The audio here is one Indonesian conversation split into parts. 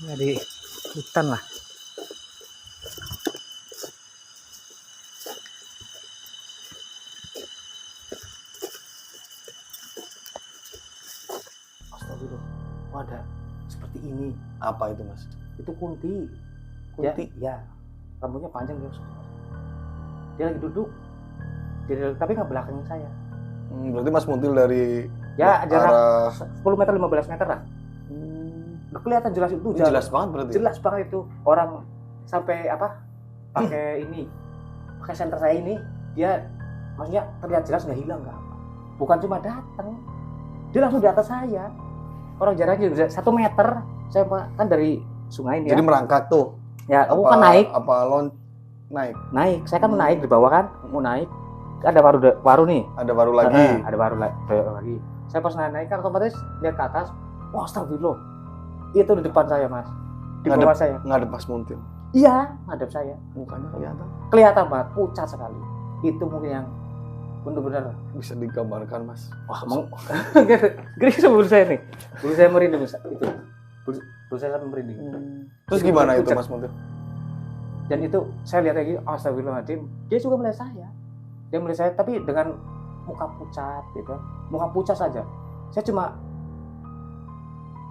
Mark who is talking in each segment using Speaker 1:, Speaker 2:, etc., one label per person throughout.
Speaker 1: Ya di hutan lah.
Speaker 2: Astagfirullah, kok ada seperti ini?
Speaker 3: Apa itu Mas?
Speaker 2: Itu kunti.
Speaker 3: Kunti?
Speaker 2: Ya, rambutnya panjang dia. Dia lagi duduk. Tapi nggak belakangin saya.
Speaker 3: Berarti Mas Muntil dari
Speaker 2: Ya, jarak
Speaker 3: arah
Speaker 2: 10 meter, 15 meter lah. Udah kelihatan jelas itu.
Speaker 3: jelas banget berarti.
Speaker 2: Jelas banget itu. Orang sampai pakai ini, pakai senter saya ini, dia maksudnya terlihat jelas, nggak hilang, nggak apa. Bukan cuma datang, dia langsung di atas saya. Orang jaraknya bisa 1 meter. Saya kan dari sungai ini.
Speaker 3: Jadi
Speaker 2: Ya.
Speaker 3: merangkak tuh.
Speaker 2: Ya, kamu kan naik.
Speaker 3: Apa naik?
Speaker 2: Naik. Saya kan naik di bawah kan, mau naik. Ada waru nih.
Speaker 3: Ada baru lagi.
Speaker 2: Ada baru lagi. Saya pas naik kan otomatis lihat ke atas. Wah, astagfirullah. Itu di depan saya, Mas. Di bawah saya.
Speaker 3: Ngadep Mas Muntil.
Speaker 2: Iya, ngadep saya.
Speaker 3: Mukanya kelihatan.
Speaker 2: Kelihatan banget, pucat sekali. Itu mungkin yang benar-benar
Speaker 3: Bisa digambarkan Mas.
Speaker 2: wah, gini sama bulu saya nih. Bulu saya merinding, Mas. Itu. Bulu saya sampai merinding.
Speaker 3: Terus
Speaker 2: Itu
Speaker 3: gimana itu
Speaker 2: pucat.
Speaker 3: Mas Muntil?
Speaker 2: Dan itu saya lihat lagi, astagfirullahaladzim. Dia juga melihat saya. Dia melihat saya tapi dengan muka pucat gitu. Muka pucat saja. Saya cuma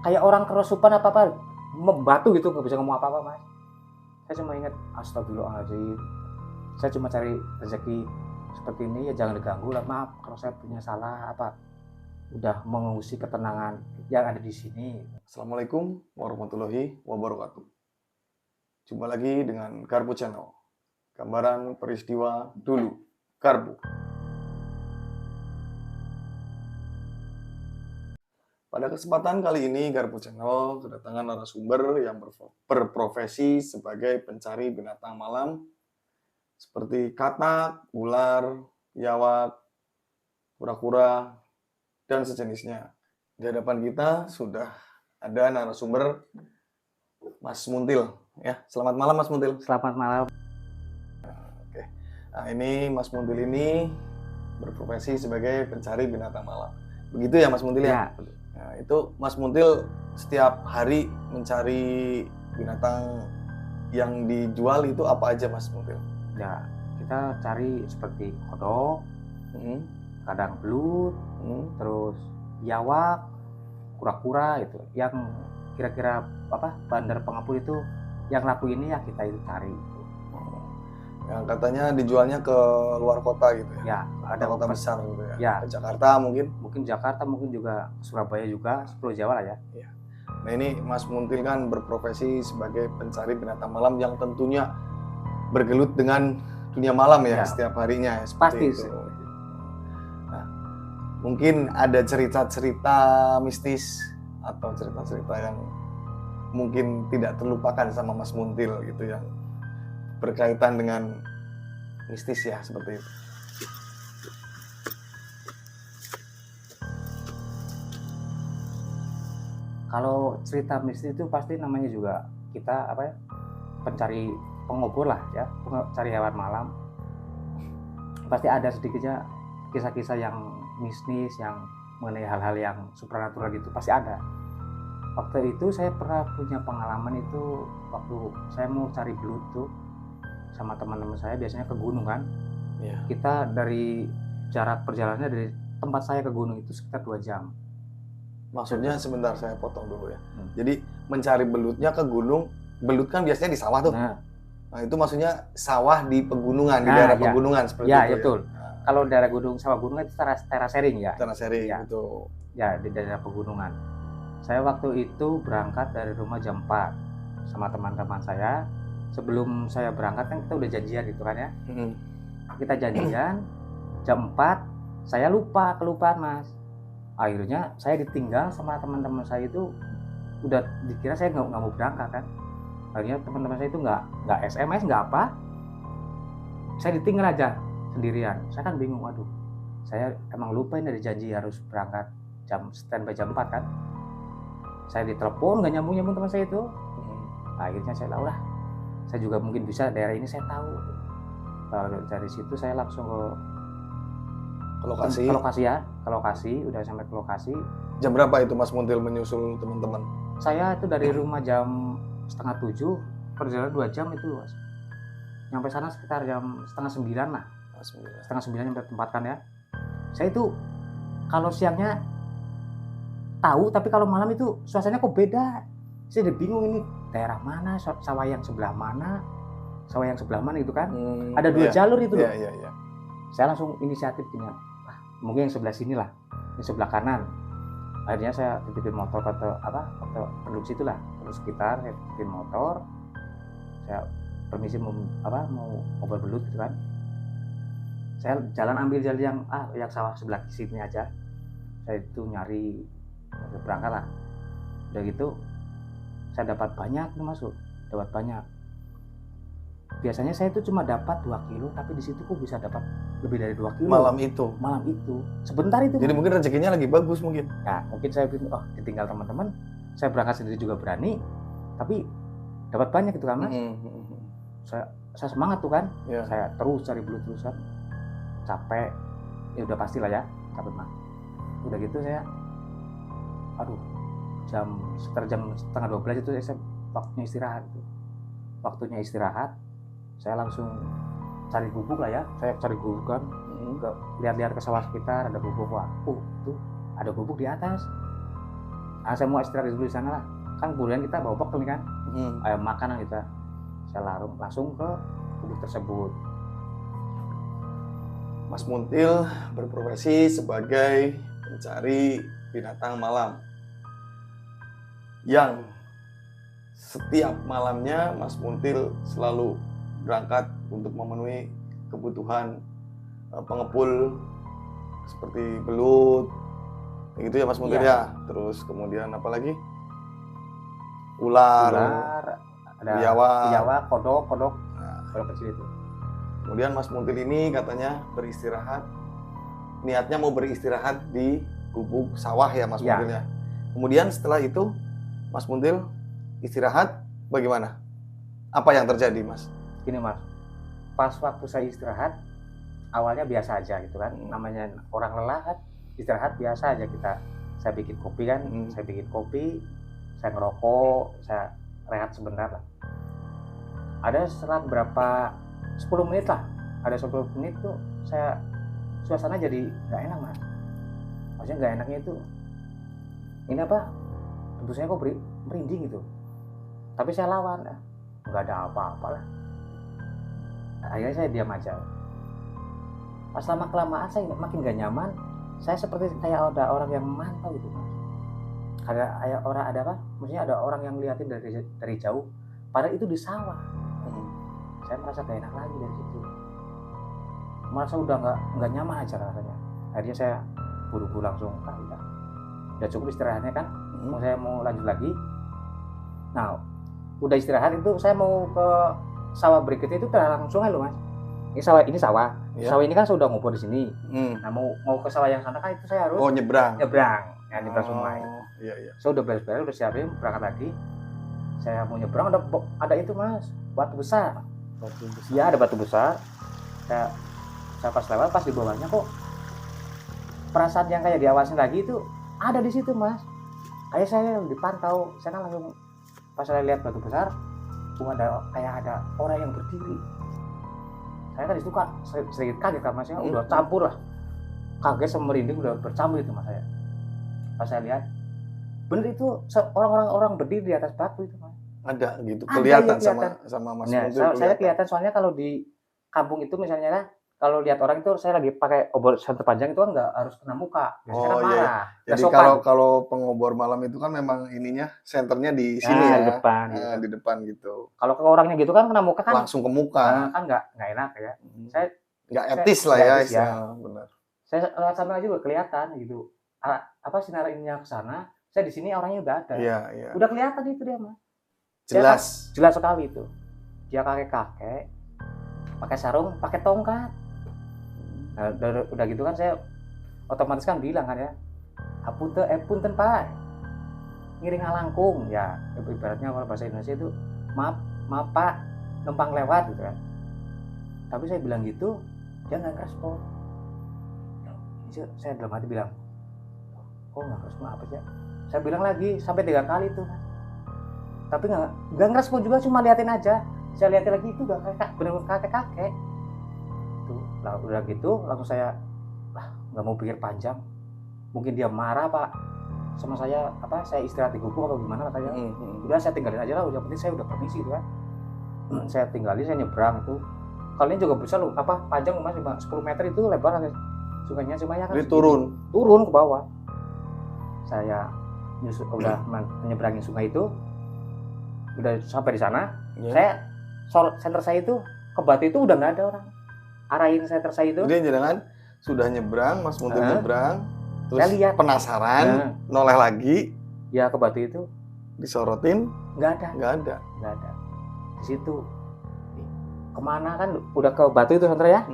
Speaker 2: kayak orang kerusupan apa-apa, membatu gitu, nggak bisa ngomong apa-apa, Mas. Saya cuma ingat astagfirullahaladzim. Saya cuma cari rezeki seperti ini, ya jangan diganggu lah. Maaf kalau saya punya salah apa. Udah mengusik ketenangan yang ada di sini.
Speaker 3: Assalamualaikum warahmatullahi wabarakatuh. Jumpa lagi dengan Garpu Channel. Gambaran peristiwa dulu. Garpu. Pada kesempatan kali ini Garpu Channel kedatangan narasumber yang berprofesi sebagai pencari binatang malam seperti katak, ular, biawak, kura-kura, dan sejenisnya. Di hadapan kita sudah ada narasumber Mas Muntil. Ya, selamat malam Mas Muntil.
Speaker 2: Selamat malam.
Speaker 3: Nah, ini Mas Muntil ini berprofesi sebagai pencari binatang malam. Begitu ya Mas Muntil ya? Nah, itu Mas Muntil setiap hari mencari binatang yang dijual itu apa aja Mas Muntil?
Speaker 2: Ya, kita cari seperti kodok, kadang belut, terus biawak, kura-kura itu. Yang kira-kira bandar pengepul itu yang laku ini ya kita itu cari.
Speaker 3: Yang katanya dijualnya ke luar kota gitu ya?
Speaker 2: Ya, ada
Speaker 3: kota besar gitu ya?
Speaker 2: Ya.
Speaker 3: Ke Jakarta mungkin?
Speaker 2: Mungkin Jakarta, mungkin juga Surabaya juga, Pulau Jawa lah ya.
Speaker 3: Nah ini Mas Muntil kan berprofesi sebagai pencari binatang malam yang tentunya bergelut dengan dunia malam ya, setiap harinya ya, seperti
Speaker 2: Pasti.
Speaker 3: itu. Nah, mungkin ada cerita-cerita mistis atau cerita-cerita yang mungkin tidak terlupakan sama Mas Muntil gitu yang berkaitan dengan mistis ya, seperti itu.
Speaker 2: Kalau cerita mistis itu pasti namanya juga kita pencari pengobor lah ya, pencari hewan malam. Pasti ada sedikitnya kisah-kisah yang mistis, yang mengenai hal-hal yang supranatural gitu, pasti ada. Waktu itu saya pernah punya pengalaman itu waktu saya mau cari belut tuh sama teman-teman saya, biasanya ke gunung kan.
Speaker 3: Ya.
Speaker 2: Kita dari jarak perjalanannya dari tempat saya ke gunung itu sekitar 2 jam.
Speaker 3: Maksudnya sebentar saya potong dulu ya. Jadi mencari belutnya ke gunung, belut kan biasanya di sawah tuh. Nah itu maksudnya sawah di pegunungan, di daerah pegunungan seperti itu.
Speaker 2: Ya, betul. Kalau daerah gunung, sawah gunung itu terasering ya.
Speaker 3: Terasering
Speaker 2: ya.
Speaker 3: gitu.
Speaker 2: Ya, di daerah pegunungan. Saya waktu itu berangkat dari rumah jam 4 sama teman-teman saya. Sebelum saya berangkat kan kita udah janjian gitu kan ya. Kita janjian jam 4, saya kelupaan Mas. Akhirnya saya ditinggal sama teman-teman saya itu, udah dikira saya nggak mau berangkat kan. Akhirnya teman-teman saya itu nggak SMS, nggak apa. Saya ditinggal aja sendirian. Saya kan bingung, waduh. Saya emang lupa ini ada janji harus berangkat standby jam 4 kan. Saya ditelepon nggak nyambung teman saya itu. Akhirnya saya tahu lah. Saya juga mungkin bisa daerah ini saya tahu. Dari situ saya langsung ke lokasi, udah sampai ke lokasi.
Speaker 3: Jam berapa itu Mas Muntil menyusul teman-teman?
Speaker 2: Saya itu dari rumah jam 6:30, perjalanan 2 jam itu Mas. Nyampe sana sekitar jam 8:30 lah. 8:30 nyampe tempat kan ya. Saya itu kalau siangnya tahu, tapi kalau malam itu suasananya kok beda. Saya udah bingung ini daerah mana, sawah yang sebelah mana gitu kan. Ada 2 jalur itu loh.
Speaker 3: Iya.
Speaker 2: Saya langsung inisiatif gini, mungkin yang sebelah sini lah, di sebelah kanan. Akhirnya saya titipin motor ke penduduk situ lah, terus sekitar saya titipin motor, saya permisi mau berbelut gitu kan. Saya ambil jalan yang sawah sebelah sini aja. Saya itu nyari berangkat lah. Udah gitu saya dapat banyak biasanya saya itu cuma dapat 2 kilo, tapi di situ kok bisa dapat lebih dari 2 kilo
Speaker 3: malam itu
Speaker 2: sebentar itu.
Speaker 3: Jadi mungkin rezekinya lagi bagus mungkin.
Speaker 2: Nah mungkin saya pikir ditinggal teman-teman, saya berangkat sendiri juga berani, tapi dapat banyak gitu kan Mas. Saya semangat tuh kan. Saya terus cari belut terus kan, capek ya udah pastilah ya capek mah. Udah gitu saya sekitar jam 11:30 itu saya waktunya istirahat. Saya langsung cari gubuk lah ya. Saya cari gubuk kan, lihat-lihat ke sawah sekitar ada gubuk. Tuh ada gubuk di atas. Saya mau istirahat dulu di sana lah. Kan kemudian kita bawa bekal nih kan, makanan kita. Saya langsung ke gubuk tersebut.
Speaker 3: Mas Muntil berprofesi sebagai pencari binatang malam, yang setiap malamnya Mas Muntil selalu berangkat untuk memenuhi kebutuhan pengepul seperti belut, gitu ya Mas Muntil ya. Terus kemudian apa lagi? Ular,
Speaker 2: ada
Speaker 3: biawak,
Speaker 2: kodok kecil itu.
Speaker 3: Kemudian Mas Muntil ini katanya beristirahat, niatnya mau beristirahat di gubuk sawah ya Mas Muntil ya. Kemudian setelah itu Mas Muntil istirahat, bagaimana? Apa yang terjadi Mas?
Speaker 2: Gini Mas, pas waktu saya istirahat, awalnya biasa aja gitu kan. Namanya orang lelah kan, istirahat biasa aja kita. Saya bikin kopi kan, saya ngerokok, saya rehat sebentar lah. Ada setelah berapa 10 menit lah, ada 10 menit tuh saya suasana jadi nggak enak Mas. Maksudnya nggak enaknya itu ini tembusnya kok merinding gitu. Tapi saya lawan, nggak ada apa-apa lah. Akhirnya saya diam aja. Pas lama kelamaan saya makin nggak nyaman. Saya seperti kayak ada orang yang memantau gitu Mas. Kayak orang maksudnya ada orang yang liatin dari jauh. Padahal itu di sawah. Saya merasa gak enak lagi dari situ. Merasa udah nggak nyaman aja rasanya. Akhirnya saya buru-buru langsung udah cukup istirahatnya kan. Saya mau lanjut lagi. Nah udah istirahat itu saya mau ke sawah berikutnya itu terhalang sungai loh Mas. Ini sawah. Sawah ini kan sudah ngumpul di sini. Nah mau ke sawah yang sana kan itu saya harus nyebrang sungai.
Speaker 3: Iya.
Speaker 2: Saya udah beres-beres, udah siapin berangkat lagi. Saya mau nyebrang, ada itu Mas, batu besar. Iya ada batu besar. Saya pas lewat, pas di bawahnya kok perasaan yang kayak diawasin lagi itu ada di situ Mas. Kayak saya dipantau. Saya kan langsung pas saya lihat batu besar, kayak ada orang yang berdiri. Saya kan disitu sedikit kaget kan Mas, udah campur lah. Kaget sama merinding udah bercampur itu Mas saya. Pas saya lihat, bener itu orang berdiri di atas batu itu Mas.
Speaker 3: Ada gitu, kelihatan sama Mas Muntil.
Speaker 2: Saya kelihatan soalnya kalau di kampung itu misalnya kan, kalau lihat orang itu saya lagi pakai obor senter panjang itu kan nggak harus kena muka. Biasanya kan marah.
Speaker 3: Jadi kalau pengobor malam itu kan memang ininya senternya di sini
Speaker 2: di depan.
Speaker 3: Di depan gitu.
Speaker 2: Kalau ke orangnya gitu kan kena muka kan
Speaker 3: langsung ke muka.
Speaker 2: Kan nggak enak ya. Saya
Speaker 3: nggak etis lah ya, benar.
Speaker 2: Saya lihat sampai juga kelihatan gitu. Sinar ininya ke sana. Saya di sini orangnya udah ada.
Speaker 3: Iya.
Speaker 2: Udah kelihatan itu dia Mas. Jelas sekali itu. Dia kakek-kakek pakai sarung, pakai tongkat. Nah, udah gitu kan saya otomatis kan bilang kan ya, punten Pak, ngiring ngalangkung ya, ibaratnya kalau bahasa Indonesia itu maaf Pak, numpang lewat gitu kan. Tapi saya bilang gitu, dia nggak respon. Saya dalam hati bilang, kok nggak respon apa sih? Saya bilang lagi sampai 3 kali tuh. tapi nggak ngerespon juga, cuma liatin aja. Saya liatin lagi, itu udah bener-bener kakek tuh. Lah udah gitu langsung saya nggak mau pikir panjang, mungkin dia marah pak sama saya, saya istirahat di gubuk atau gimana katanya. Udah saya tinggalin aja lah, yang penting saya udah permisi gitu kan. Saya tinggalin, saya nyebrang itu. Kalian juga bisa loh, panjang mas 10 meter itu lebar sungainya, cuma ya kan
Speaker 3: jadi turun
Speaker 2: ke bawah. Saya udah menyeberangi sungai itu, udah sampai di sana. Saya senter saya itu ke batu itu udah nggak ada orang, arahin senter saya itu.
Speaker 3: Jadi jangan sudah nyebrang, Mas Muntil nyebrang, terus
Speaker 2: saya lihat,
Speaker 3: penasaran, noleh lagi,
Speaker 2: ya ke batu itu
Speaker 3: disorotin,
Speaker 2: nggak ada. Di situ kemana kan, udah ke batu itu senter ya.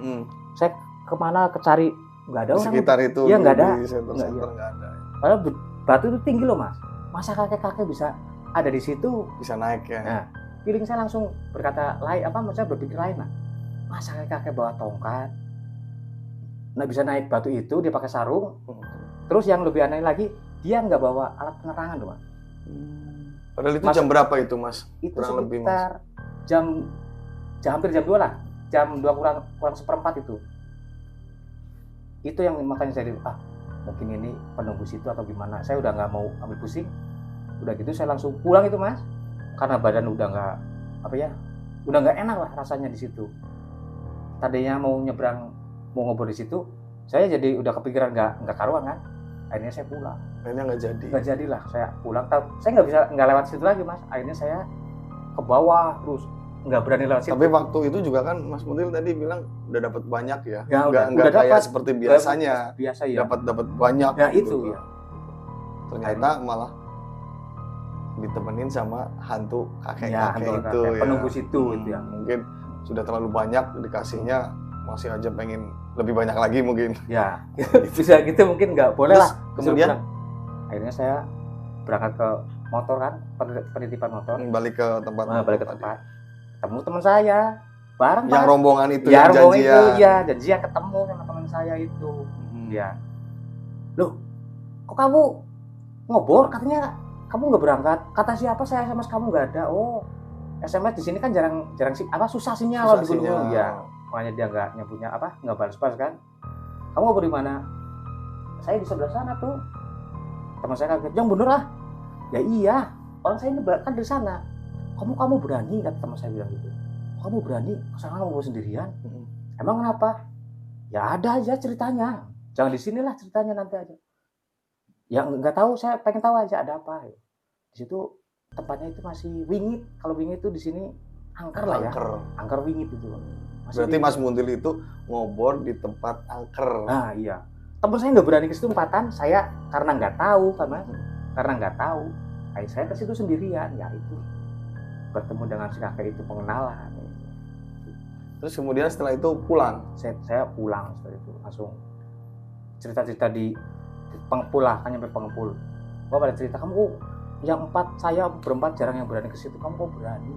Speaker 2: Saya kemana cari, nggak ada
Speaker 3: di
Speaker 2: orang.
Speaker 3: Sekitar itu,
Speaker 2: ya nggak ada.
Speaker 3: Di center nggak ada.
Speaker 2: Padahal batu itu tinggi loh mas, masa kakek bisa ada di situ,
Speaker 3: bisa naik ya.
Speaker 2: Nah, feeling saya langsung berkata lain, maksudnya berpikir lain lah. Masa kakek bawa tongkat, nggak bisa naik batu itu, dia pakai sarung. Terus yang lebih aneh lagi, dia nggak bawa alat penerangan loh mas.
Speaker 3: Padahal itu jam berapa itu mas?
Speaker 2: Itu
Speaker 3: kurang lebih
Speaker 2: sekitar jam hampir jam 2 lah, jam 2 kurang seperempat itu. Itu yang makanya saya mungkin ini penunggu situ atau gimana. Saya udah nggak mau ambil pusing. Udah gitu saya langsung pulang itu mas, karena badan udah nggak udah nggak enak lah rasanya di situ. Tadinya mau nyebrang, mau ngobrol di situ, saya jadi udah kepikiran nggak karuan kan. Akhirnya saya pulang.
Speaker 3: Akhirnya nggak
Speaker 2: jadilah saya pulang. Saya nggak lewat situ lagi mas. Akhirnya saya ke bawah terus, nggak berani lewat situ.
Speaker 3: Tapi waktu itu juga kan Mas Muntil tadi bilang udah dapat banyak ya.
Speaker 2: Nggak
Speaker 3: kayak seperti biasanya.
Speaker 2: Biasa ya.
Speaker 3: Dapat banyak.
Speaker 2: Ya itu
Speaker 3: gitu.
Speaker 2: ya.
Speaker 3: Ternyata malah ditemenin sama hantu kakek itu ya.
Speaker 2: Penunggu situ itu ya.
Speaker 3: Mungkin sudah terlalu banyak dikasihnya, masih aja pengen lebih banyak lagi mungkin.
Speaker 2: Ya, bisa gitu mungkin nggak boleh lah.
Speaker 3: Kemudian
Speaker 2: akhirnya saya berangkat ke motor kan, penitipan motor.
Speaker 3: Balik ke tempat.
Speaker 2: Ketemu teman saya, bareng
Speaker 3: yang
Speaker 2: Pak.
Speaker 3: rombongan itu
Speaker 2: ya,
Speaker 3: yang janjian.
Speaker 2: Iya, janjian ketemu sama teman saya itu. Ya. Loh, kok kamu ngobor? Katanya kamu nggak berangkat. Kata siapa? Saya SMS kamu nggak ada. Oh, SMS di sini kan jarang susah sinyal di gunung. Ya, makanya dia nggak nyebutnya nggak balas-balas kan. Kamu ngobor di mana? Saya di sebelah sana tuh. Teman saya kaget, yang bener lah. Ya iya, orang saya ini kan di sana. Kamu berani, kata teman saya bilang gitu. Kamu berani kesana ngobor sendirian? Emang kenapa? Ya ada aja ceritanya. Jangan di sinilah ceritanya, nanti aja. Yang nggak tahu, saya pengen tahu aja ada apa. Di situ tempatnya itu masih wingit. Kalau wingit itu di sini angker lah ya. Angker wingit itu.
Speaker 3: Berarti wingit. Mas Muntil itu ngobor di tempat angker.
Speaker 2: Nah iya. Temen saya nggak berani ke situ empatan. Saya karena nggak tahu, karena nggak tahu. Saya ke situ sendirian. Ya itu bertemu dengan si kakek itu, pengenalan.
Speaker 3: Terus kemudian setelah itu pulang.
Speaker 2: Saya pulang setelah itu langsung cerita-cerita di Pengepul lah, kan nyampe Pengepul. Gua pada cerita, kamu yang 4, saya berempat jarang yang berani ke situ, kamu kok berani?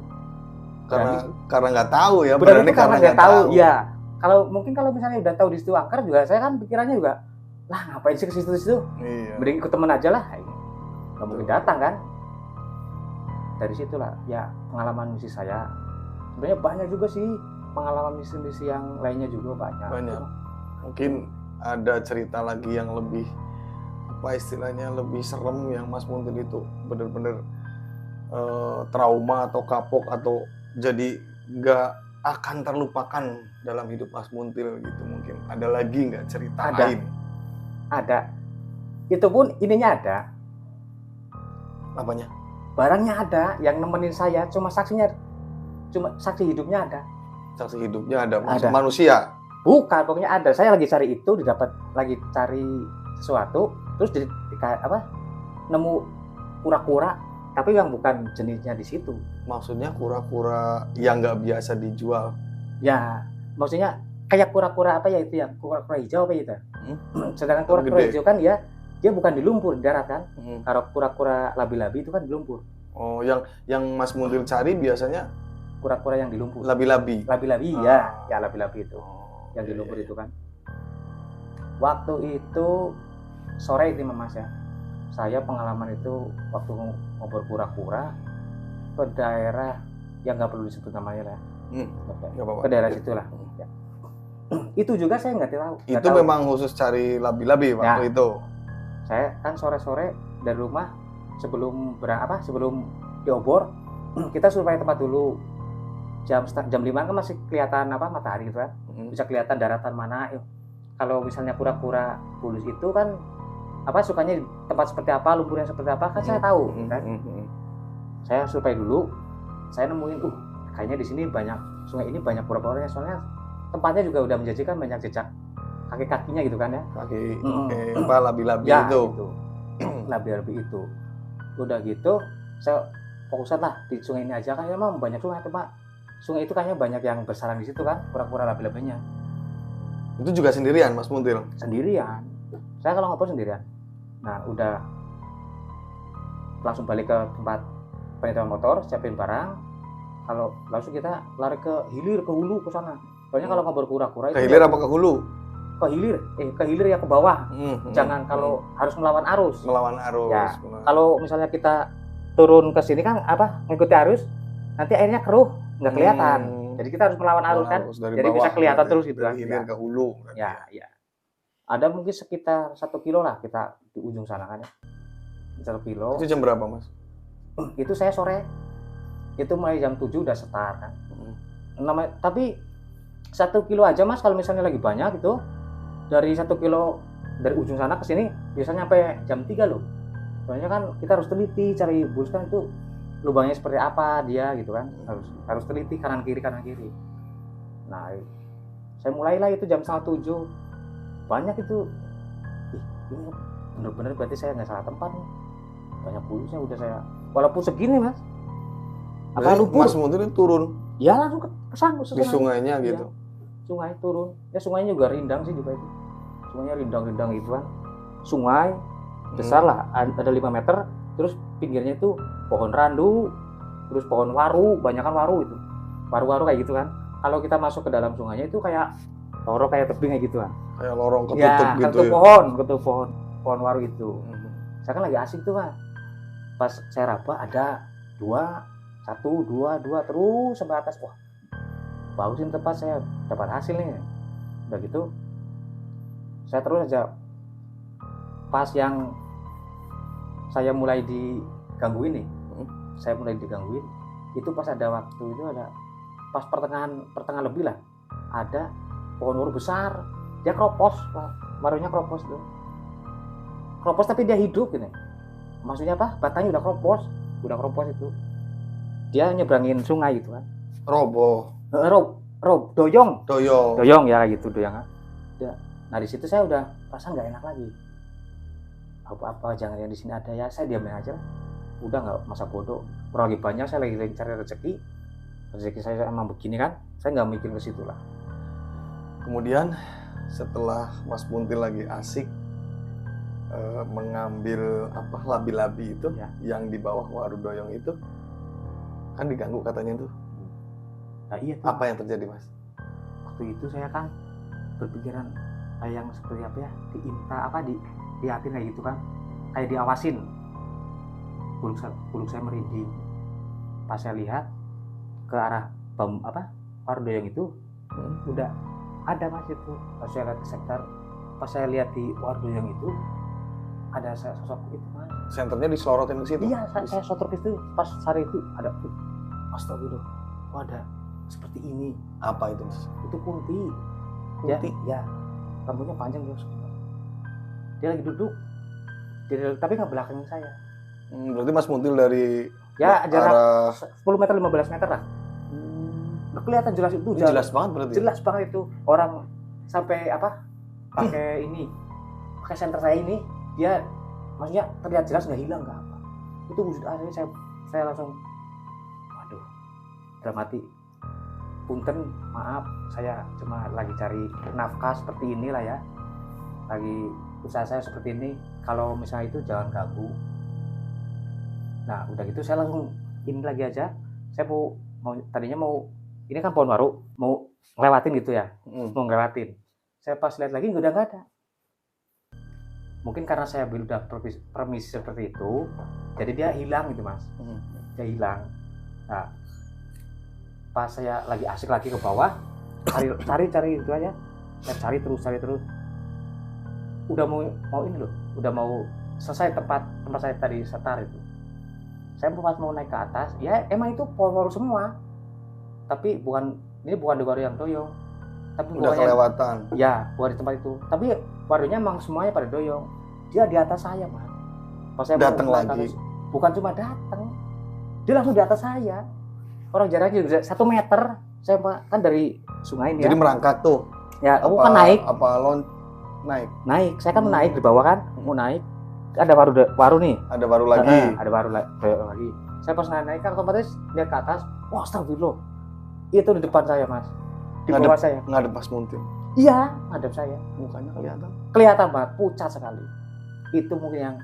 Speaker 3: Karena nggak tahu ya.
Speaker 2: Berani karena nggak tahu. Ya. Kalau misalnya udah tahu di situ angker juga, saya kan pikirannya juga, lah ngapain sih ke situ? Iya. Mending ikut temen aja lah. Nggak mungkin datang kan? Dari situlah ya pengalaman misi saya. Sebenarnya banyak juga sih pengalaman misi-misi yang lainnya juga banyak.
Speaker 3: Mungkin ada cerita lagi yang lebih istilahnya lebih serem yang Mas Muntil itu benar-benar trauma atau kapok atau jadi nggak akan terlupakan dalam hidup Mas Muntil gitu. Mungkin ada lagi nggak cerita lain?
Speaker 2: Ada. Itu pun ininya ada.
Speaker 3: Apanya?
Speaker 2: Barangnya ada, yang nemenin saya cuma saksi hidupnya ada. Saksi hidupnya ada.
Speaker 3: Manusia?
Speaker 2: Bukan, pokoknya ada. Saya lagi cari itu, lagi cari sesuatu, terus nemu kura-kura, tapi yang bukan jenisnya di situ.
Speaker 3: Maksudnya kura-kura yang nggak biasa dijual?
Speaker 2: Ya, maksudnya kayak kura-kura itu ya, kura-kura hijau apa itu? Sedangkan kura-kura hijau kan dia bukan di lumpur, di darat kan. Kalau kura-kura labi-labi itu kan di lumpur.
Speaker 3: Oh, yang Mas Muntil cari biasanya
Speaker 2: kura-kura yang di lumpur.
Speaker 3: Labi-labi.
Speaker 2: Labi-labi ya labi-labi itu. Yang di lumpur itu kan. Waktu itu sore itu Mas ya. Saya pengalaman itu waktu ngobrol kura-kura, ke daerah yang nggak perlu disebut namanya lah.
Speaker 3: Nggak apa-apa.
Speaker 2: Ke daerah situ lah. Ya. Itu juga saya nggak tahu.
Speaker 3: Itu memang khusus cari labi-labi waktu itu.
Speaker 2: Saya kan sore-sore dari rumah sebelum sebelum diobor kita survei tempat dulu. Jam 5 kan masih kelihatan matahari gitu kan. Bisa kelihatan daratan mana. Kalau misalnya kura-kura Bulus itu kan sukanya tempat seperti apa, lumpurnya seperti apa kan saya tahu kan. Saya survei dulu. Saya nemuin kayaknya di sini sungai ini banyak kura-kuranya, soalnya tempatnya juga udah menjanjikan, banyak jejak kaki-kakinya gitu kan ya.
Speaker 3: Labi-labi itu.
Speaker 2: Gitu. Labi-labi itu. Udah gitu, saya fokusan lah di sungai ini aja kan, emang banyak sungai itu Pak. Sungai itu kayaknya banyak yang bersarang di situ kan, kura-kura labi-labinya.
Speaker 3: Itu juga sendirian Mas Muntil?
Speaker 2: Sendirian. Saya kalau ngobrol sendirian. Nah, udah langsung balik ke tempat penitipan motor, siapin barang. Kalau langsung kita lari ke hilir, ke hulu, ke sana. Soalnya kalau ngobrol kura-kura itu
Speaker 3: ke hilir apa ke hulu?
Speaker 2: Ke hilir ya, ke bawah. Jangan kalau harus melawan arus.
Speaker 3: Melawan arus.
Speaker 2: Ya, kalau misalnya kita turun ke sini kan ngikuti arus, nanti airnya keruh, nggak kelihatan. Jadi kita harus melawan arus kan. Jadi bisa kelihatan terus gitu kan.
Speaker 3: Dari hilir ke hulu.
Speaker 2: Ya. Ada mungkin sekitar 1 kilo lah kita di ujung sana kan ya. 1 kilo.
Speaker 3: Itu jam berapa Mas?
Speaker 2: Itu saya sore. Itu mulai jam 7 udah start kan. Tapi 1 kilo aja Mas, kalau misalnya lagi banyak gitu, dari 1 kilo dari ujung sana ke sini biasanya sampai jam 3 loh. Soalnya kan kita harus teliti cari bulus kan, itu lubangnya seperti apa dia gitu kan. Harus teliti kanan kiri. Nah, saya mulailah itu jam 6:30. Banyak itu. Ini bener-bener berarti saya nggak salah tempat nih. Banyak bulusnya udah saya. Walaupun segini Mas. Lumpur?
Speaker 3: Mas Muntil turun?
Speaker 2: Ya langsung ke sana.
Speaker 3: Di sungainya gitu?
Speaker 2: Sungai turun. Ya sungainya juga rindang sih juga itu. Sungainya rindang-rindang gitu kan. Sungai besar lah, ada 5 meter. Terus pinggirnya itu pohon randu. Terus pohon waru, banyakan waru itu. Waru-waru kayak gitu kan. Kalau kita masuk ke dalam sungainya itu kayak lorong, kayak tebing kayak gitu kan. Kayak
Speaker 3: lorong ketutup gitu ya?
Speaker 2: Ketutup pohon waru itu. Saya kan lagi asik tuh kan. Pas saya raba ada 1, 2 terus sampai atas. Wah, bagusin tempat, saya dapat hasil nih. Udah gitu saya terus aja. Pas yang saya mulai digangguin nih, itu pas ada waktu itu ada pas pertengahan lebih lah, ada pohon waru besar, dia kropos, warunya kropos tuh. Kropos tapi dia hidup gini. Maksudnya batangnya udah kropos itu. Dia nyebrangin sungai gitu kan. Doyong ya gitu, doyong. Nah di situ saya udah perasaan nggak enak lagi. Apa jangan yang di sini ada ya, saya diamin aja. Udah nggak masa bodoh. Kurang lagi banyak, saya lagi cari rezeki saya emang begini kan. Saya nggak mikir ke situ lah.
Speaker 3: Kemudian setelah Mas Muntil lagi asik mengambil labi-labi itu yang di bawah waru doyong itu, kan diganggu katanya tuh.
Speaker 2: Nah, iya tuh.
Speaker 3: Apa yang terjadi Mas?
Speaker 2: Waktu itu saya kan berpikiran yang seperti apa ya, diatin kayak gitu kan, kayak diawasin. Buluk saya merinding. Pas saya lihat ke arah waru doyong itu, udah ada Mas itu. Pas saya lihat ke sektor, pas saya lihat di waru doyong itu ada sosok itu Mas.
Speaker 3: Senternya diselorotin ke situ?
Speaker 2: Iya, saya sotor ke situ. Pas hari itu ada, astagfirullah, ada seperti ini.
Speaker 3: Apa itu Mas?
Speaker 2: Itu kunti. Ya, rambutnya panjang terus. Dia lagi duduk, tapi nggak belakangin saya.
Speaker 3: Berarti Mas Muntil dari
Speaker 2: jarak 10 meter, 15 meter lah. Nggak kelihatan jelas itu.
Speaker 3: Jelas banget berarti.
Speaker 2: Jelas banget itu. Orang sampai pakai senter saya ini, dia maksudnya terlihat jelas, nggak hilang nggak apa. Itu wujud asli. Saya langsung, waduh, dalam hati, punten, maaf, saya cuma lagi cari nafkah seperti inilah ya. Lagi usaha saya seperti ini. Kalau misalnya itu jangan ganggu. Nah udah gitu saya langsung ini lagi aja. Saya tadinya mau ini kan pohon waru, mau ngelewatin gitu ya. Mau ngelewatin. Saya pas lihat lagi udah nggak ada. Mungkin karena saya udah permisi seperti itu, jadi dia hilang gitu Mas. Dia hilang. Nah, pas saya lagi asik lagi ke bawah, cari itu aja, saya cari terus. Udah mau ini loh, udah mau selesai tempat saya tadi setar itu. Saya pas mau naik ke atas, ya emang itu pohon semua, tapi bukan dewa yang doyong, tapi
Speaker 3: Udah kelewatan.
Speaker 2: Ya, bukan di tempat itu. Tapi warungnya emang semuanya pada doyong. Dia di atas saya, Mas. Pas saya
Speaker 3: Datang
Speaker 2: mau
Speaker 3: lagi.
Speaker 2: bukan cuma datang, dia langsung di atas saya. Orang jaraknya juga 1 meter. Saya kan dari sungai ini.
Speaker 3: Jadi merangkak tuh.
Speaker 2: Ya, aku kan naik.
Speaker 3: Naik.
Speaker 2: Saya kan naik di bawah kan, mau naik. Ada baru nih.
Speaker 3: Ada baru lagi.
Speaker 2: Ada baru lagi. Saya pas naik kan otomatis lihat ke atas. Wah, astagfirullah. Itu di depan saya, Mas. Di bawah saya.
Speaker 3: Ngadep Mas Muntil.
Speaker 2: Iya, ngadep saya.
Speaker 3: Mukanya kelihatan.
Speaker 2: Kelihatan banget, pucat sekali. Itu mungkin yang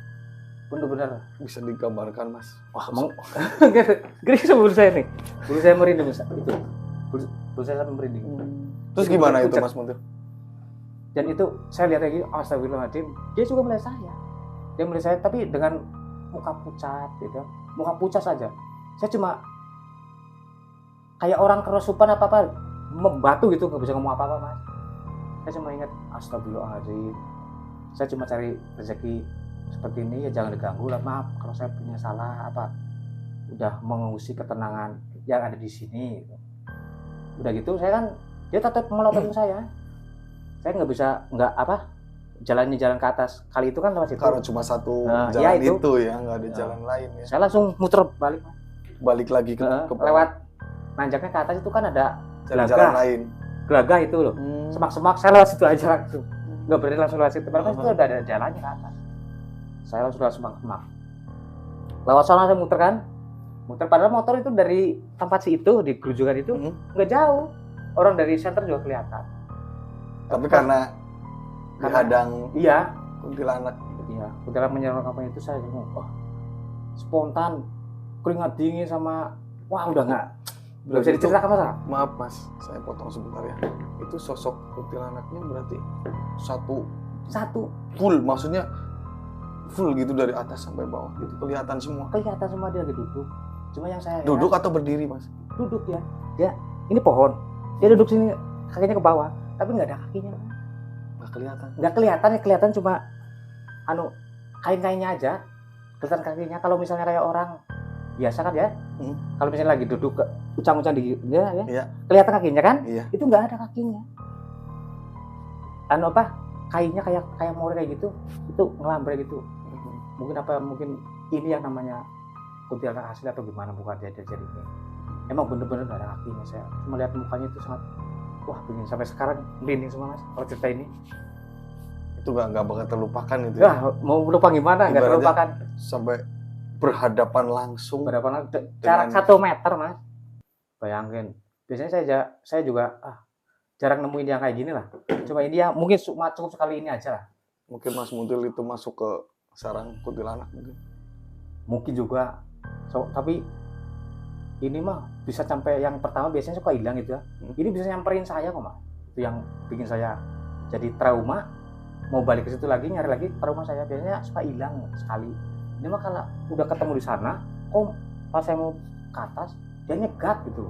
Speaker 2: benar-benar
Speaker 3: Bisa digambarkan, Mas.
Speaker 2: wah, gini sebelum saya nih. Bulu saya merinding itu. Bulu saya merinding.
Speaker 3: Terus gimana itu, Mas Muntil?
Speaker 2: Dan itu saya lihat lagi, astagfirullahaladzim, dia juga melihat saya. Dia melihat saya tapi dengan muka pucat gitu. Muka pucat saja. Saya cuma kayak orang kerusupan apa-apa, membatu gitu, nggak bisa ngomong apa-apa, Mas. Saya cuma ingat, astagfirullahaladzim, saya cuma cari rezeki seperti ini, ya jangan diganggu lah, maaf kalau saya punya salah apa, udah mengusik ketenangan yang ada di sini gitu. Udah gitu saya kan, dia tetap melototin saya nggak jalan ke atas, kali itu kan lewat situ
Speaker 3: Karena cuma satu
Speaker 2: Nah,
Speaker 3: jalan
Speaker 2: ya
Speaker 3: itu ya, nggak ada jalan lain ya.
Speaker 2: saya langsung muter balik, Mas.
Speaker 3: Balik lagi ke bawah.
Speaker 2: Lewat nanjaknya ke atas itu kan ada
Speaker 3: Cari jalan lain.
Speaker 2: gelagah itu loh, semak-semak, saya lewat situ aja langsung, nggak berani langsung lewat situ, karena itu udah ada jalannya ke atas. Saya langsung lewat semak-semak, lewat sana saya muter padahal motor itu dari tempat itu di gerujukan itu nggak jauh, orang dari center juga kelihatan.
Speaker 3: Tapi karena dihadang
Speaker 2: Iya,
Speaker 3: kuntilanak.
Speaker 2: kuntilanak menyerang apa itu, saya spontan keringat dingin sama udah nggak bisa diceritakan, Mas.
Speaker 3: Maaf, Mas, saya potong sebentar ya. Itu sosok kuntilanaknya berarti satu full, maksudnya full gitu dari atas sampai bawah gitu, kelihatan semua
Speaker 2: Dia lagi duduk. Cuma yang saya
Speaker 3: duduk atau berdiri, Mas?
Speaker 2: Duduk ya. Dia ini pohon, dia duduk sini, kakinya ke bawah, tapi nggak ada kakinya. Nggak kelihatan cuma kain-kainnya aja kelihatan kakinya. Kalau misalnya kayak orang biasa kan ya, kalau misalnya lagi duduk ucang-ucang di ya,
Speaker 3: Iya.
Speaker 2: kelihatan kakinya kan?
Speaker 3: Iya.
Speaker 2: Itu nggak ada kakinya. Kainnya kayak more kayak gitu, itu ngelambre gitu. Mungkin ini yang namanya kuntilanak asli atau gimana, bukan jari-jarinya. Emang bener-bener nggak ada kakinya. Saya cuma lihat mukanya itu sangat, bikin sampai sekarang merinding semua, Mas, kalau cerita ini.
Speaker 3: Itu nggak bakal terlupakan itu
Speaker 2: ya. Mau lupa gimana, nggak terlupakan.
Speaker 3: Sampai berhadapan langsung.
Speaker 2: Jarak 1 meter, Mas. Bayangin. Biasanya saya juga jarang nemuin yang kayak gini lah. Cuma ini ya mungkin cukup sekali ini aja lah.
Speaker 3: Mungkin Mas Muntil itu masuk ke sarang kuntilanak mungkin.
Speaker 2: Mungkin juga. Tapi ini mah bisa sampai yang pertama biasanya suka hilang gitu ya. Ini bisa nyamperin saya kok, Mas. Itu yang bikin saya jadi trauma. Mau balik ke situ lagi, nyari lagi, trauma saya biasanya suka hilang sekali. Ini mah kalau udah ketemu di sana, pas saya mau ke atas, dia nyegat gitu.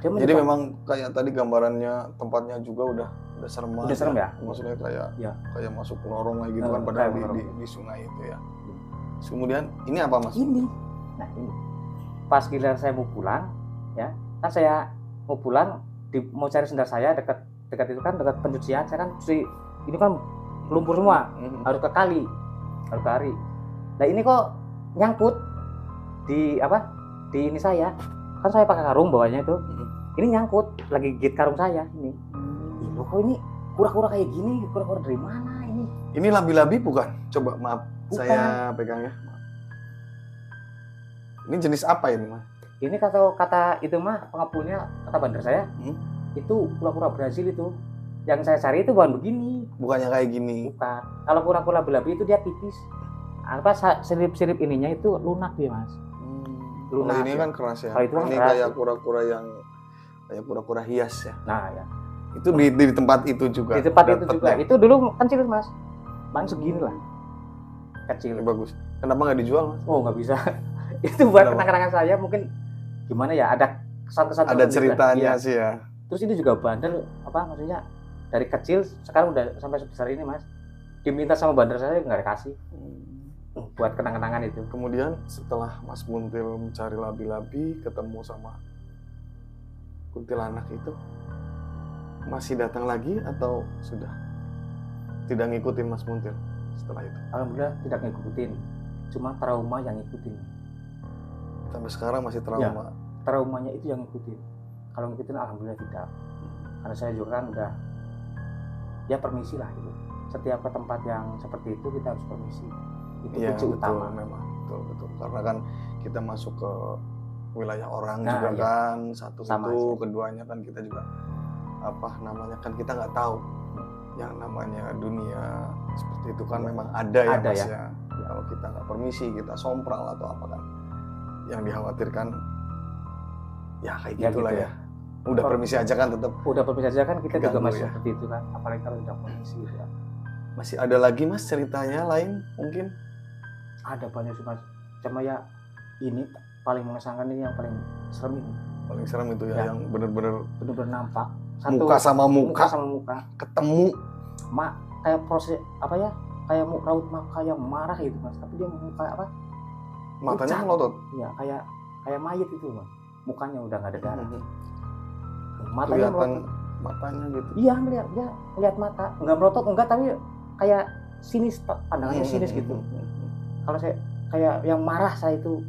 Speaker 3: Jadi memang kayak tadi gambarannya, tempatnya juga udah serem.
Speaker 2: Udah serem ya?
Speaker 3: Maksudnya kayak masuk lorong kayak gitu kan, padahal di sungai itu ya. Kemudian ini apa, Mas?
Speaker 2: Ini. Nah, ini. Pas giliran saya mau pulang, ya, kan saya mau pulang, mau cari sendal saya dekat itu kan, dekat pencucian. Saya kan cuci, ini kan lumpur semua, harus ke kali. Nah ini kok nyangkut di ini saya, kan saya pakai karung bawahnya itu. Ini nyangkut, lagi gigit karung saya ini. Loh, kok ini kura-kura kayak gini? Kura-kura dari mana ini?
Speaker 3: Ini labi-labi bukan? Coba maaf,
Speaker 2: bukan.
Speaker 3: Saya pegang ya. Ini jenis apa ini, Mas?
Speaker 2: Ini kata itu mah pengepulnya, kata bandar saya, itu kura-kura Brazil itu. Yang saya cari itu bukan begini.
Speaker 3: Bukannya kayak gini.
Speaker 2: Bukan. Kalau kura-kura labi-labi itu dia tipis. Sirip-sirip ininya itu lunak dia, Mas.
Speaker 3: Lunak. Ini kan keras ya.
Speaker 2: Kalau itu kan
Speaker 3: ini
Speaker 2: keras.
Speaker 3: Kayak kura-kura hias ya.
Speaker 2: Nah ya.
Speaker 3: Itu di tempat itu juga.
Speaker 2: Di tempat itu juga. Itu dulu kecil, Mas. Paling segini lah. Kecil.
Speaker 3: Bagus. Kenapa nggak dijual, Mas?
Speaker 2: Oh, nggak bisa. Itu buat kenang-kenangan saya, mungkin gimana ya, ada kesan-kesan
Speaker 3: Ada
Speaker 2: tertentu lah.
Speaker 3: ceritanya
Speaker 2: Iya.
Speaker 3: sih ya.
Speaker 2: Terus ini juga bandel, apa maksudnya dari kecil sekarang udah sampai sebesar ini Mas, diminta sama bandar saya nggak dikasih buat kenang-kenangan itu.
Speaker 3: Kemudian setelah Mas Muntil mencari labi-labi, ketemu sama kuntilanak itu, masih datang lagi atau sudah tidak ngikutin Mas Muntil setelah itu?
Speaker 2: Alhamdulillah tidak ngikutin, cuma trauma yang ngikutin.
Speaker 3: Sampai sekarang masih trauma.
Speaker 2: Traumanya itu yang ngikutin. Kalau ngikutin alhamdulillah tidak. Karena saya juga kan udah ya permisi lah gitu. Setiap ke tempat yang seperti itu kita harus permisi. Itu
Speaker 3: Iya,
Speaker 2: kunci
Speaker 3: betul,
Speaker 2: utama.
Speaker 3: memang betul. Karena kan kita masuk ke wilayah orang
Speaker 2: Nah,
Speaker 3: juga
Speaker 2: iya.
Speaker 3: kan, satu
Speaker 2: Sama
Speaker 3: itu,
Speaker 2: aja.
Speaker 3: keduanya kan kita juga apa namanya kan kita nggak tahu yang namanya dunia seperti itu kan memang ada ya
Speaker 2: Ada
Speaker 3: Mas
Speaker 2: ya.
Speaker 3: ya. Kalau kita nggak permisi, kita sompral atau apa kan, yang dikhawatirkan ya kayak
Speaker 2: Ya
Speaker 3: gitulah
Speaker 2: gitu
Speaker 3: ya. Udah permisi aja kan tetap
Speaker 2: Udah permisi aja kan kita juga
Speaker 3: Ganggu
Speaker 2: masih
Speaker 3: ya.
Speaker 2: seperti itu kan. Apalagi kalau udah permisi gitu kan.
Speaker 3: masih ada lagi Mas ceritanya lain mungkin.
Speaker 2: Ada banyak sih Mas. Cuma ya ini paling mengesankan ini yang paling serem ini.
Speaker 3: Paling serem itu ya,
Speaker 2: Ya.
Speaker 3: yang bener-bener
Speaker 2: Benar-benar nampak.
Speaker 3: muka sama muka
Speaker 2: sama muka.
Speaker 3: ketemu.
Speaker 2: Kayak proses apa ya? Kayak raut muka yang marah gitu Mas. Tapi dia muka apa?
Speaker 3: Matanya
Speaker 2: Pucat.
Speaker 3: melotot.
Speaker 2: Ya kayak mayat itu Mas. Mukanya udah nggak ada darah. Matanya
Speaker 3: Kelihatan
Speaker 2: melotot.
Speaker 3: matanya gitu.
Speaker 2: Iya ngeliat mata. Nggak melotot enggak tapi kayak sinis, pandangannya sinis gitu. Kalau saya kayak yang marah, saya itu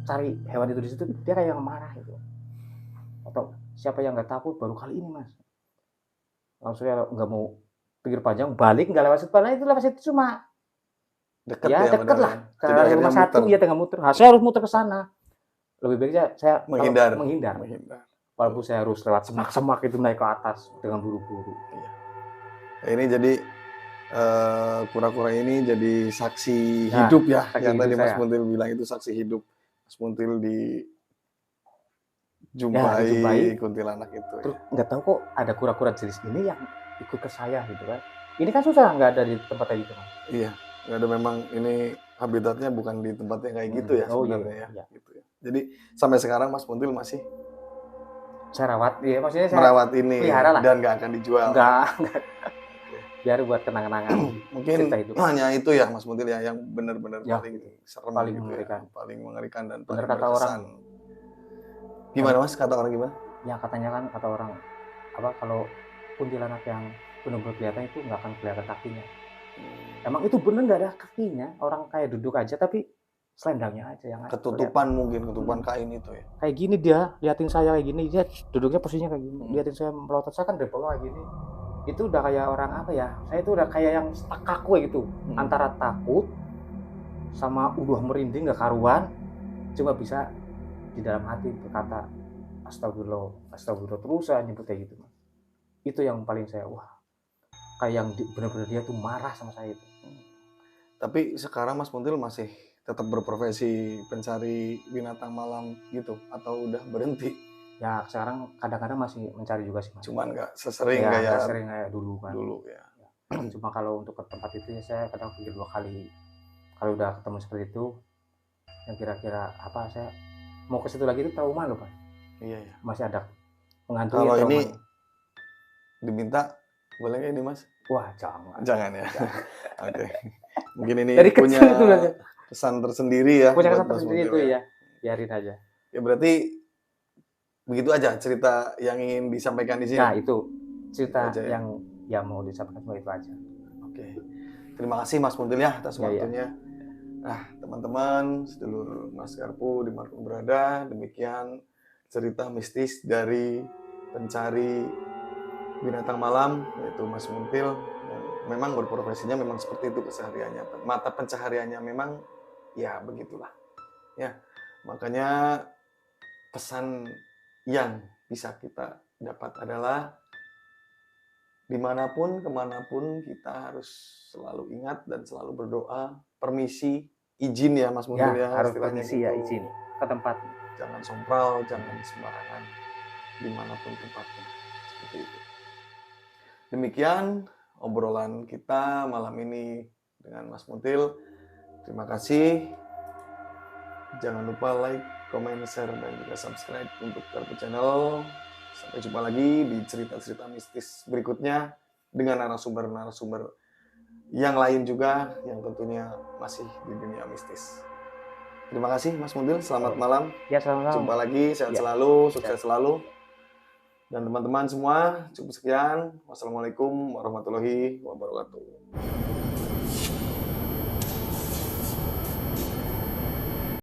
Speaker 2: cari hewan itu di situ, dia kayak yang marah gitu. Atau siapa yang nggak takut baru kali ini Mas. Langsung ya nggak mau pikir panjang, balik nggak lewat situ, padahal itu lewat situ cuma
Speaker 3: Deket
Speaker 2: ya
Speaker 3: ya,
Speaker 2: deket
Speaker 3: padahal
Speaker 2: lah.
Speaker 3: ya.
Speaker 2: Ke
Speaker 3: Jadi akhirnya
Speaker 2: rumah satu
Speaker 3: muter.
Speaker 2: ya tengah muter. Saya harus muter ke sana. Lebih baiknya saya
Speaker 3: Menghindar.
Speaker 2: menghindar. Walaupun saya harus lewat semak-semak itu naik ke atas dengan buru-buru.
Speaker 3: Nah, ini jadi kura-kura ini jadi saksi
Speaker 2: Nah,
Speaker 3: hidup ya.
Speaker 2: saksi
Speaker 3: Yang
Speaker 2: hidup
Speaker 3: tadi Mas
Speaker 2: saya.
Speaker 3: Muntil bilang itu saksi hidup. Mas Muntil
Speaker 2: dijumpai.
Speaker 3: dijumpai kuntilanak itu.
Speaker 2: Terus nggak tahu kok ada kura-kura jenis ini yang ikut ke saya gitu kan. Ini kan susah nggak ada di tempat kayak gitu Mas.
Speaker 3: Iya, nggak ada, memang ini habitatnya bukan di tempat yang kayak gitu ya
Speaker 2: Oh,
Speaker 3: sebenarnya
Speaker 2: iya.
Speaker 3: ya. Gitu ya. Jadi sampai sekarang Mas Muntil masih
Speaker 2: Saya rawat, ya maksudnya saya
Speaker 3: merawat ini
Speaker 2: pelihara lah.
Speaker 3: dan nggak akan dijual.
Speaker 2: enggak. Biar buat kenang-kenangan.
Speaker 3: Mungkin
Speaker 2: cerita hidup.
Speaker 3: hanya itu ya Mas Muntil ya yang benar-benar
Speaker 2: Ya,
Speaker 3: paling serem
Speaker 2: paling
Speaker 3: gitu
Speaker 2: mengerikan.
Speaker 3: ya, paling mengerikan dan
Speaker 2: Benar
Speaker 3: paling
Speaker 2: kata
Speaker 3: berkesan. Gimana Mas, kata orang gimana?
Speaker 2: Ya katanya kan kata orang apa kalau kuntilanak yang benar-benar kelihatan itu nggak akan kelihatan kakinya. Emang itu bener nggak ada kakinya, orang kayak duduk aja tapi selendangnya aja yang
Speaker 3: Ketutupan mungkin, ketutupan kain itu ya.
Speaker 2: kayak gini dia liatin saya kayak gini, dia duduknya posisinya kayak gini, liatin saya melotot, saya kan dari bawah kayak gini. Itu udah kayak orang apa ya, saya itu udah kayak yang stuck kaku gitu, antara takut sama udah merinding gak karuan, cuma bisa di dalam hati berkata astagfirullah, astagfirullah, terus saya nyebut kayak gitu Mas. Itu yang paling saya kayak yang benar-benar dia tuh marah sama saya itu.
Speaker 3: Tapi sekarang Mas Muntil masih tetap berprofesi pencari binatang malam gitu atau udah berhenti?
Speaker 2: Ya sekarang kadang-kadang masih mencari juga sih Mas.
Speaker 3: Cuman nggak sesering
Speaker 2: ya,
Speaker 3: kayak
Speaker 2: nggak sering kayak dulu kan.
Speaker 3: dulu ya.
Speaker 2: Cuma kalau untuk ke tempat itu ya saya kadang pikir 2 kali. Kalau udah ketemu seperti itu, yang kira-kira apa, saya mau ke situ lagi itu trauma loh Pak.
Speaker 3: Iya ya.
Speaker 2: Masih ada menghantui
Speaker 3: Kalau
Speaker 2: trauma.
Speaker 3: ini diminta boleh nggak ini Mas?
Speaker 2: Wah jangan.
Speaker 3: Jangan ya. Oke. Mungkin ini
Speaker 2: Dari
Speaker 3: punya
Speaker 2: kecil itu aja.
Speaker 3: kesan tersendiri ya.
Speaker 2: Punya
Speaker 3: buat
Speaker 2: kesan
Speaker 3: Mas
Speaker 2: tersendiri
Speaker 3: Muntil
Speaker 2: itu ya. Biarin aja.
Speaker 3: Ya berarti begitu aja cerita yang ingin disampaikan di sini.
Speaker 2: Nah itu cerita
Speaker 3: Itu aja ya?
Speaker 2: yang mau disampaikan cuma itu aja.
Speaker 3: Oke. Terima kasih Mas Muntil ya atas
Speaker 2: Ya,
Speaker 3: waktunya. Nah, teman-teman, sedulur Mas Garpu dimanapun berada, demikian cerita mistis dari pencari binatang malam, yaitu Mas Muntil. Yang memang berprofesinya memang seperti itu kesehariannya. Mata pencahariannya memang ya begitulah. Ya, makanya pesan yang bisa kita dapat adalah dimanapun, kemanapun kita harus selalu ingat dan selalu berdoa, permisi, izin ya Mas Muntil ya,
Speaker 2: harus
Speaker 3: istilahnya
Speaker 2: permisi ya,
Speaker 3: gitu.
Speaker 2: izin ke tempat.
Speaker 3: Jangan sompral, jangan sembarangan, dimanapun tempatnya, seperti itu. Demikian obrolan kita malam ini dengan Mas Muntil. Terima kasih. Jangan lupa like, comment, share, dan juga subscribe untuk Garpu Channel. Sampai jumpa lagi di cerita-cerita mistis berikutnya dengan narasumber-narasumber yang lain juga yang tentunya masih di dunia mistis. Terima kasih Mas Mudil, selamat malam.
Speaker 2: Ya, sama-sama.
Speaker 3: Jumpa lagi, sehat
Speaker 2: Ya.
Speaker 3: selalu, sukses selalu. Dan teman-teman semua, cukup sekian. Wassalamualaikum warahmatullahi wabarakatuh.